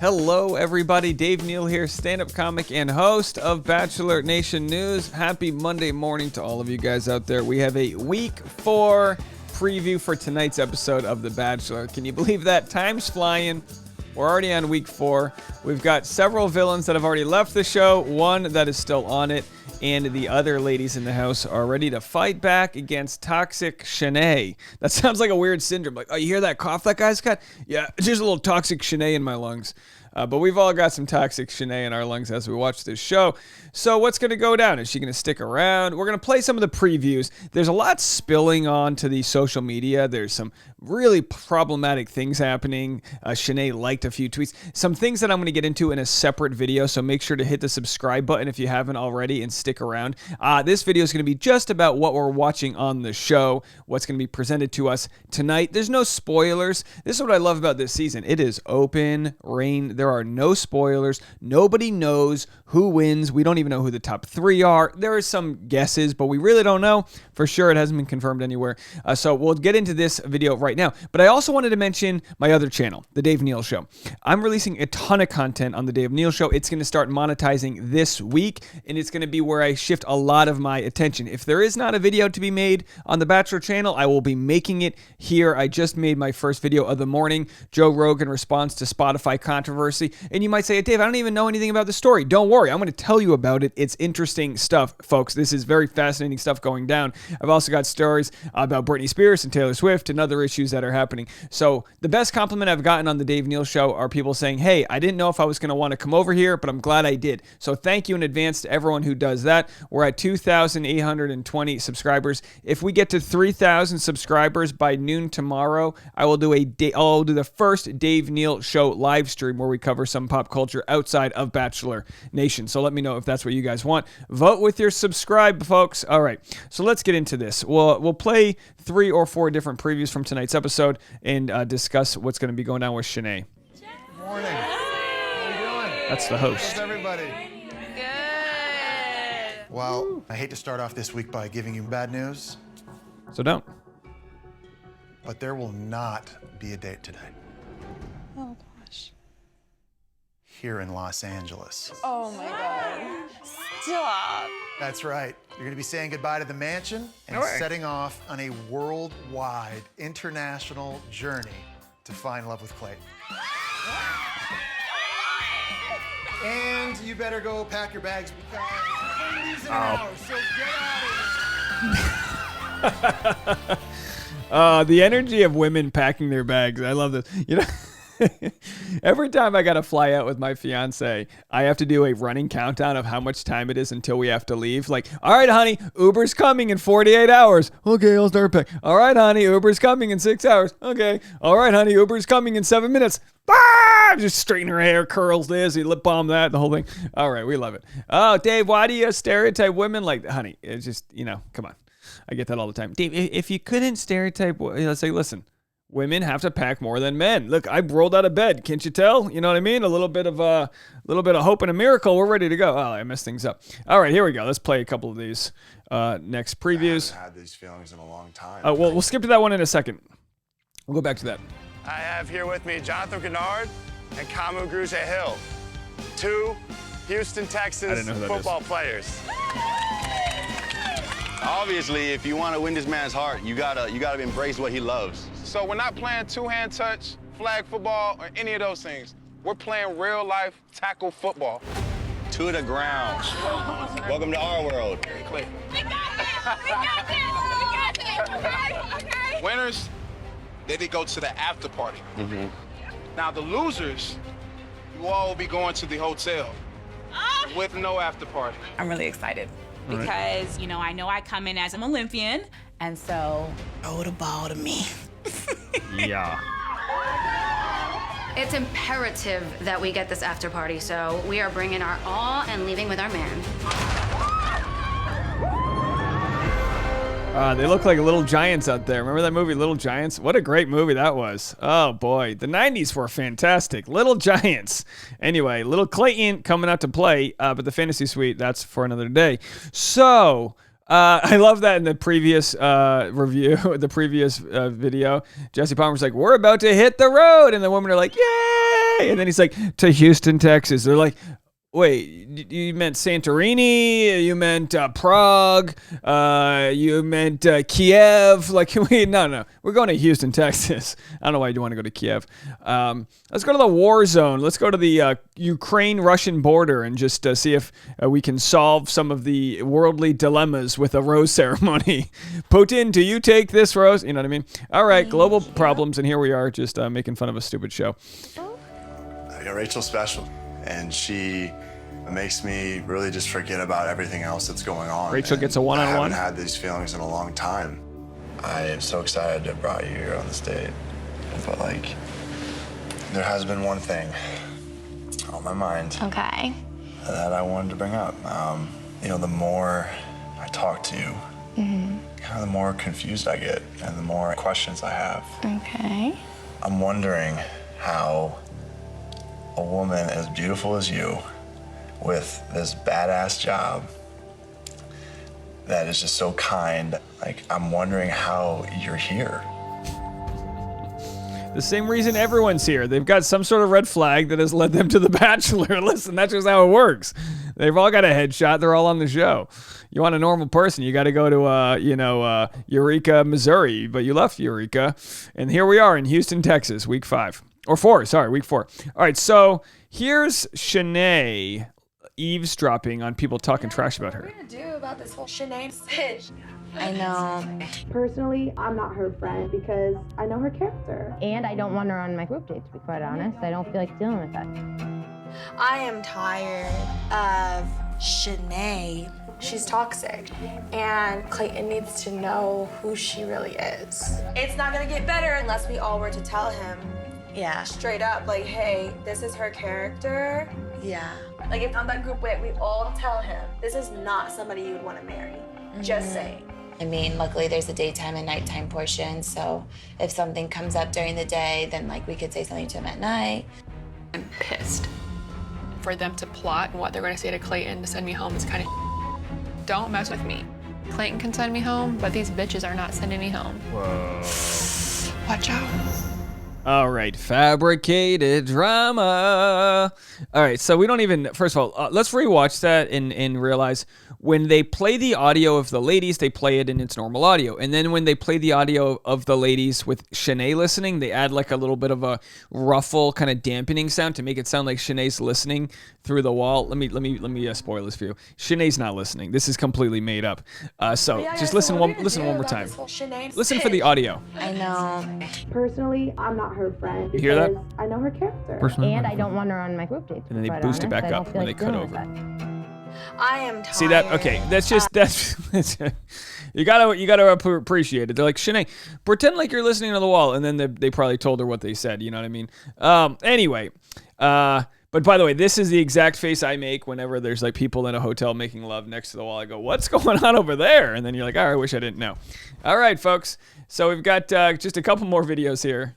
Hello, everybody. Dave Neal here, stand-up comic and host of Bachelor Nation News. Happy Monday morning to all of you guys out there. We have a week 4 preview for tonight's episode of The Bachelor. Can you believe that? Time's flying. We're already on week 4. We've got several villains that have already left the show, one that is still on it, and the other ladies in the house are ready to fight back against toxic Shanae. That sounds like a weird syndrome. Like, oh, you hear that cough that guy's got? Yeah, it's just a little toxic Shanae in my lungs. But we've all got some toxic Shanae in our lungs as we watch this show. So what's going to go down? Is she going to stick around? We're going to play some of the previews. There's a lot spilling onto the social media. There's some really problematic things happening. Shanae liked a few tweets. Some things that I'm going to get into in a separate video, so make sure to hit the subscribe button if you haven't already and stick around. This video is going to be just about what we're watching on the show, what's going to be presented to us tonight. There's no spoilers. This is what I love about this season. It is open reign. There are no spoilers. Nobody knows who wins. We don't even know who the top 3 are. There are some guesses, but we really don't know for sure. It hasn't been confirmed anywhere. So we'll get into this video right now. But I also wanted to mention my other channel, The Dave Neal Show. I'm releasing a ton of content on The Dave Neal Show. It's going to start monetizing this week, and it's going to be where I shift a lot of my attention. If there is not a video to be made on the Bachelor channel, I will be making it here. I just made my first video of the morning, Joe Rogan response to Spotify controversy. And you might say, Dave, I don't even know anything about the story. Don't worry, I'm going to tell you about it. It's interesting stuff, folks. This is very fascinating stuff going down. I've also got stories about Britney Spears and Taylor Swift and other issues that are happening. So the best compliment I've gotten on the Dave Neal Show are people saying, hey, I didn't know if I was going to want to come over here, but I'm glad I did. So thank you in advance to everyone who does that. We're at 2,820 subscribers. If we get to 3,000 subscribers by noon tomorrow, I will do I'll do the first Dave Neal Show live stream where we cover some pop culture outside of Bachelor Nation. So let me know if that's what you guys want. Vote with your subscribe, folks. All right, so let's get into this. We'll play 3 or 4 different previews from tonight's episode and discuss what's going to be going on with Shanae. Good morning. How are you doing? That's the host. How's everybody? Good. Well, I hate to start off this week by giving you bad news, So don't. but there will not be a date today Oh gosh. here in Los Angeles. Oh my god. Stop. That's right. You're going to be saying goodbye to the mansion and setting off on a worldwide, international journey to find love with Clayton. And you better go pack your bags because he leaves in an hour, so get out of here. The energy of women packing their bags. I love this. You know, every time I got to fly out with my fiance, I have to do a running countdown of how much time it is until we have to leave. Like, all right, honey, Uber's coming in 48 hours. Okay, I'll start packing. All right, honey, Uber's coming in 6 hours. Okay. All right, honey, Uber's coming in 7 minutes. Just straighten her hair, curls this, you lip balm that, the whole thing. All right, we love it. Oh, Dave, why do you stereotype women like that? Honey, it's just, come on. I get that all the time. Dave, if you couldn't stereotype, let's say, listen, women have to pack more than men. Look, I rolled out of bed. Can't you tell? You know what I mean? A little bit of hope and a miracle. We're ready to go. Oh, I messed things up. All right, here we go. Let's play a couple of these next previews. I haven't had these feelings in a long time. We'll skip to that one in a second. We'll go back to that. I have here with me Jonathan Kennard and Kamu Grugier-Hill, 2 Houston, Texas football players. Obviously, if you want to win this man's heart, you gotta embrace what he loves. So we're not playing two-hand touch, flag football, or any of those things. We're playing real-life tackle football. To the ground. Welcome to our world. We got this! We got this! We got this! Okay? Winners, they go to the after party. Mm-hmm. Now the losers, you all will be going to the hotel with no after party. I'm really excited because, I know I come in as an Olympian, and so throw the ball to me. Yeah. It's imperative that we get this after party, so we are bringing our all and leaving with our man. They look like little giants out there. Remember that movie, Little Giants? What a great movie that was. Oh, boy. The 90s were fantastic. Little Giants. Anyway, little Clayton coming out to play, but the fantasy suite, that's for another day. So, I love that in the previous review, the previous video, Jesse Palmer's like, we're about to hit the road. And the women are like, yay! Shanae. And then he's like, to Houston, Texas. They're like, wait, you meant Santorini? You meant Prague? You meant Kiev? Like, no. We're going to Houston, Texas. I don't know why you want to go to Kiev. Let's go to the war zone. Let's go to the Ukraine-Russian border and just see if we can solve some of the worldly dilemmas with a rose ceremony. Putin, do you take this rose? You know what I mean? All right, global problems, and here we are just making fun of a stupid show. Rachel's special. And she makes me really just forget about everything else that's going on. Rachel gets a one-on-one. I haven't had these feelings in a long time. I am so excited to have brought you here on this date. But like, there has been one thing on my mind. Okay. That I wanted to bring up. The more I talk to you, kind of the more confused I get and the more questions I have. Okay. I'm wondering how a woman as beautiful as you with this badass job that is just so kind, like, I'm wondering how you're here. The same reason everyone's here. They've got some sort of red flag that has led them to The Bachelor. Listen, that's just how it works. They've all got a headshot. They're all on the show. You want a normal person, you got to go to, Eureka, Missouri. But you left Eureka. And here we are in Houston, Texas, week 4. All right, so here's Shanae eavesdropping on people talking trash about her. What are we gonna do about this whole Shanae bitch? I know. Personally, I'm not her friend because I know her character. And I don't want her on my group date, to be quite honest. I don't feel like dealing with that. I am tired of Shanae. She's toxic, and Clayton needs to know who she really is. It's not gonna get better unless we all were to tell him. Yeah. Straight up, like, hey, this is her character. Yeah. Like, if on that group way, we all tell him, this is not somebody you would want to marry. Just saying. I mean, luckily there's a daytime and nighttime portion, so if something comes up during the day, then, like, we could say something to him at night. I'm pissed. For them to plot what they're going to say to Clayton to send me home is kind of don't mess with me. Clayton can send me home, but these bitches are not sending me home. Whoa. Watch out. All right, fabricated drama. All right, so we don't even, first of all, let's rewatch that and realize when they play the audio of the ladies, they play it in its normal audio. And then when they play the audio of the ladies with Shanae listening, they add like a little bit of a ruffle kind of dampening sound to make it sound like Shanae's listening through the wall. Let me spoil this for you. Shanae's not listening. This is completely made up. Just listen one more time. Listen for the audio. I know. Personally, I'm not her friend. You hear that? I know her character. And I don't want her on my group date. And then they boost it back up when they cut over. I am tired. See that? Okay, that's you gotta appreciate it. They're like, Shanae, pretend like you're listening to the wall, and then they probably told her what they said. You know what I mean? Anyway, but by the way, this is the exact face I make whenever there's like people in a hotel making love next to the wall. I go, what's going on over there? And then you're like, oh, I wish I didn't know. All right, folks. So we've got just a couple more videos here.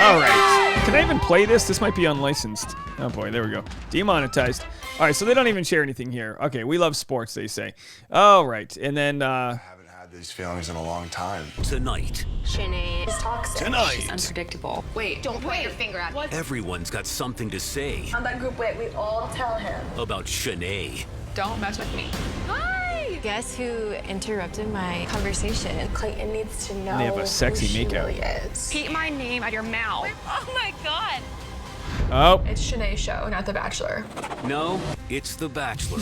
All right. Can I even play this? This might be unlicensed. Oh boy, there we go. Demonetized. All right, so they don't even share anything here. Okay, we love sports, they say. All right, and then... I haven't had these feelings in a long time. Tonight. Shanae is toxic. Tonight. She's unpredictable. Wait, Don't put your finger out. What? Everyone's got something to say On that group way, we all tell him. about Shanae. don't mess with me. Hi! Guess who interrupted my conversation? Clayton needs to know They have a sexy who she makeout. really is. Keep my name out of your mouth. Oh my god! Oh. It's Shanae's show, not The Bachelor. No, it's The Bachelor.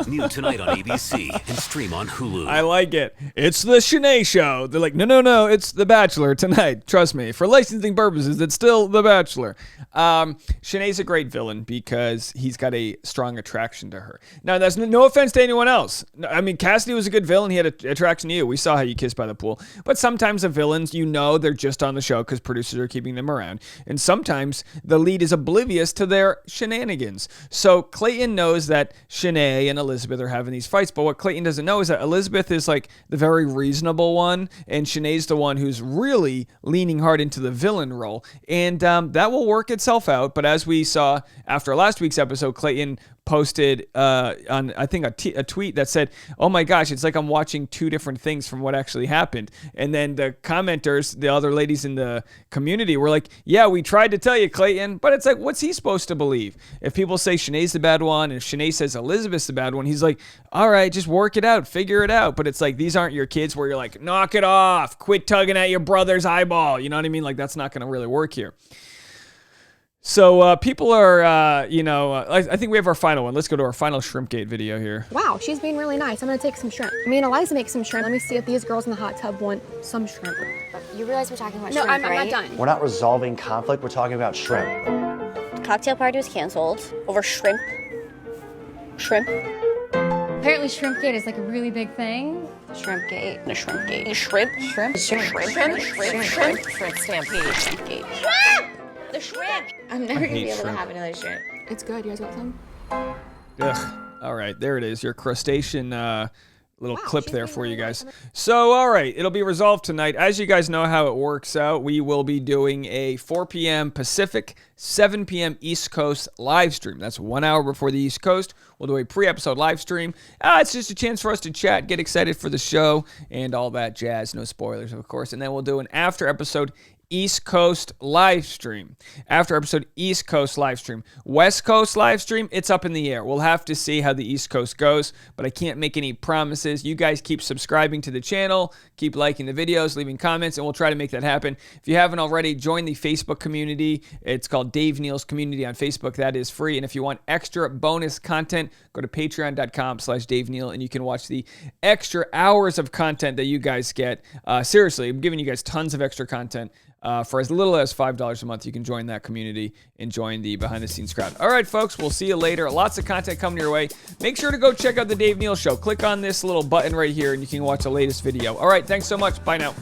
New tonight on ABC and stream on Hulu. I like it. It's the Shanae show. They're like, no, it's The Bachelor tonight. Trust me. For licensing purposes, it's still The Bachelor. Shanae's a great villain because he's got a strong attraction to her. Now, that's no offense to anyone else. I mean, Cassidy was a good villain. He had an attraction to you. We saw how you kissed by the pool. But sometimes the villains, they're just on the show because producers are keeping them around. And sometimes the lead is oblivious to their shenanigans. So Clayton knows that Shanae and Elizabeth are having these fights, but what Clayton doesn't know is that Elizabeth is like the very reasonable one, and Shanae's the one who's really leaning hard into the villain role. And that will work itself out, but as we saw after last week's episode, Clayton posted on, I think, a tweet that said, "Oh my gosh, it's like I'm watching two different things from what actually happened." And then the commenters, the other ladies in the community, were like, "Yeah, we tried to tell you, Clayton." But it's like, what's he supposed to believe? If people say Shanae's the bad one, and if Shanae says Elizabeth's the bad one, he's like, "All right, just work it out, figure it out." But it's like, these aren't your kids where you're like, knock it off, quit tugging at your brother's eyeball. You know what I mean? Like, that's not going to really work here. So people are, I think we have our final one. Let's go to our final Shrimpgate video here. Wow, she's being really nice. I'm gonna take some shrimp. Me and Eliza make some shrimp. Let me see if these girls in the hot tub want some shrimp. You realize we're talking about no, shrimp, I'm right? not done. We're not resolving conflict, we're talking about shrimp. Cocktail party was canceled over shrimp. Shrimp. Apparently Shrimpgate is like a really big thing. Shrimpgate. The Shrimpgate. Shrimp. Shrimp. Shrimp. Shrimp. Shrimp. Shrimp. Shrimp. Stampede. Shrimpgate. Shrimp! The shrimp! I'm never gonna be able to have another shrimp. It's good. You guys want some? Ugh. All right, there it is. Your crustacean little clip there for you guys. So, all right, it'll be resolved tonight. As you guys know how it works out, we will be doing a 4 p.m. Pacific, 7 p.m. East Coast live stream. That's 1 hour before the East Coast. We'll do a pre-episode live stream. It's just a chance for us to chat, get excited for the show, and all that jazz. No spoilers, of course. And then we'll do an after episode East Coast live stream. After episode East Coast live stream. West Coast live stream, it's up in the air. We'll have to see how the East Coast goes, but I can't make any promises. You guys keep subscribing to the channel, keep liking the videos, leaving comments, and we'll try to make that happen. If you haven't already, join the Facebook community. It's called Dave Neal's Community on Facebook. That is free. And if you want extra bonus content, go to patreon.com/Dave Neal, and you can watch the extra hours of content that you guys get. Seriously, I'm giving you guys tons of extra content. For as little as $5 a month, you can join that community and join the behind-the-scenes crowd. All right, folks, we'll see you later. Lots of content coming your way. Make sure to go check out the Dave Neal Show. Click on this little button right here, and you can watch the latest video. All right, thanks so much. Bye now.